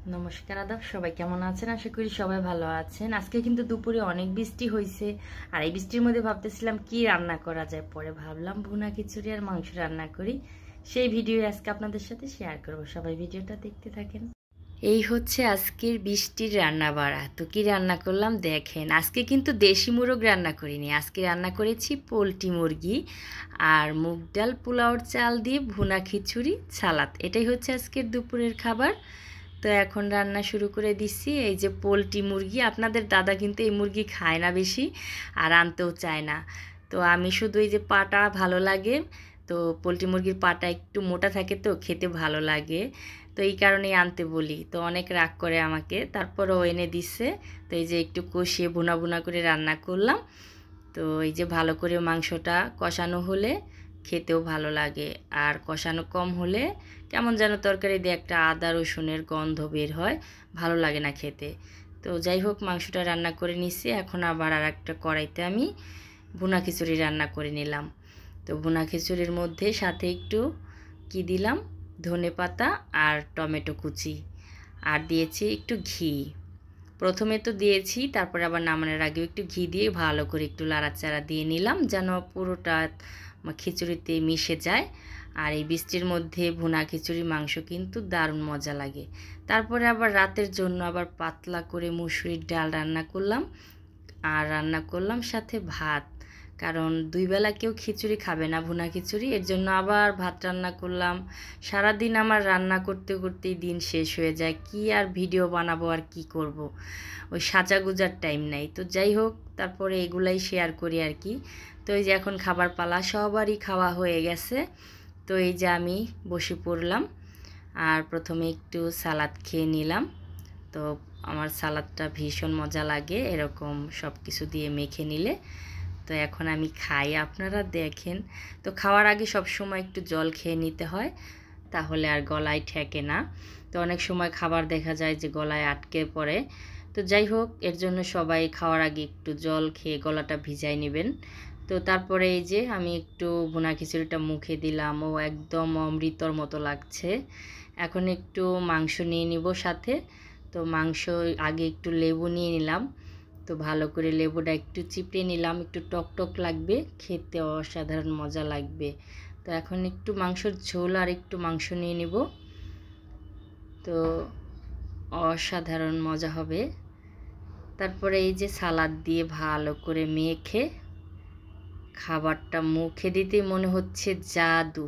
নমস্কার আদাব, সবাই কেমন আছেন? আশা করি সবাই ভালো আছেন। আজকে কিন্তু দুপুরে অনেক বৃষ্টি হয়েছে, আর এই বৃষ্টির মধ্যে ভাবতেছিলাম কি রান্না করা যায়। পরে ভাবলাম ভুনা খিচুড়ি আর মাংস রান্না করি, সেই ভিডিও আজকে আপনাদের সাথে শেয়ার করব। সবাই ভিডিওটা দেখতে থাকেন। এই হচ্ছে আজকের বৃষ্টির রান্না বাড়া। তো কি রান্না করলাম দেখেন। আজকে কিন্তু দেশি মুরগ রান্না করিনি, আজকে রান্না করেছি পোলট্রি মুরগি আর মুগ ডাল পোলাওর চাল দিয়ে ভুনা খিচুড়ি সালাদ। এটাই হচ্ছে আজকের দুপুরের খাবার। তো এখন রান্না শুরু করে দিচ্ছি। এই যে পোলট্রি মুরগি, আপনাদের দাদা কিন্তু এই মুরগি খায় না বেশি, আর আনতেও চায় না। তো আমি শুধু এই যে পাটা ভালো লাগে, তো পোলট্রি মুরগির পাটা একটু মোটা থাকে তো খেতে ভালো লাগে, তো এই কারণেই আনতে বলি। তো অনেক রাগ করে আমাকে, তারপরও এনে দিচ্ছে। তো এই যে একটু কষিয়ে ভুনা ভুনা করে রান্না করলাম। তো এই যে ভালো করে মাংসটা কষানো হলে খেতেও ভালো লাগে, আর কষানো কম হলে কেমন যেন তরকারি দিয়ে একটা আদা রসুনের গন্ধ বের হয়, ভালো লাগে না খেতে। তো যাই হোক, মাংসটা রান্না করে নিচ্ছি। এখন আবার আর একটা কড়াইতে আমি ভুনা খিচুড়ি রান্না করে নিলাম। তো ভুনা খিচুড়ির মধ্যে সাথে একটু কি দিলাম, ধনেপাতা আর টমেটো কুচি, আর দিয়েছি একটু ঘি। প্রথমে তো দিয়েছি, তারপরে আবার নামানোর আগেও একটু ঘি দিয়ে ভালো করে একটু লাড়াচাড়া দিয়ে নিলাম, যেন পুরোটা খিচুড়িতে মিশে যায়। আর এই বৃষ্টির মধ্যে ভুনা খিচুড়ি মাংস কিন্তু দারুণ মজা লাগে। তারপরে আবার রাতের জন্য আবার পাতলা করে মুসুরির ডাল রান্না করলাম, আর রান্না করলাম সাথে ভাত। কারণ দুই বেলা কেউ খিচুড়ি খাবে না, ভুনা খিচুড়ি, এর জন্য আবার ভাত রান্না করলাম। সারাদিন আমার রান্না করতে করতেই দিন শেষ হয়ে যায়, কি আর ভিডিও বানাবো আর কি করব, ওই সাজাগুজার টাইম নাই। তো যাই হোক, তারপরে এগুলাই শেয়ার করি আর কি। তো এই যে এখন খাবার পালা, সবারই খাওয়া হয়ে গেছে। তো এই যে আমি বসে পড়লাম, আর প্রথমে একটু সালাদ খেয়ে নিলাম। তো আমার সালাদটা ভীষণ মজা লাগে এরকম সব কিছু দিয়ে মেখে নিলে। তো এখন আমি খাই, আপনারা দেখেন। তো খাওয়ার আগে সব সময় একটু জল খেয়ে নিতে হয়, তাহলে আর গলায় ঠেকে না। তো অনেক সময় খাবার দেখা যায় যে গলায় আটকে পড়ে। তো যাই হোক, এর জন্য সবাই খাওয়ার আগে একটু জল খেয়ে গলাটা ভিজাই নেবেন। তো তারপরে এই যে আমি একটু ভুনা খিচুড়িটা মুখে দিলাম, ও একদম অমৃতর মতো লাগছে। এখন একটু মাংস নিয়ে নিব সাথে। তো মাংস আগে একটু লেবু নিয়ে নিলাম। তো ভালো করে লেবুটা একটু চিপড়ে নিলাম, একটু টক টক লাগবে, খেতে অসাধারণ মজা লাগবে। তো এখন একটু মাংসের ঝোল আর একটু মাংস নিয়ে নিব, তো অসাধারণ মজা হবে। তারপরে এই যে সালাদ দিয়ে ভালো করে মেখে খাবারটা মুখে দিতেই মনে হচ্ছে জাদু।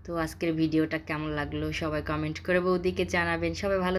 তো আজকের ভিডিওটা কেমন লাগলো সবাই কমেন্ট করে বৌদিকে জানাবেন। সবাই ভালো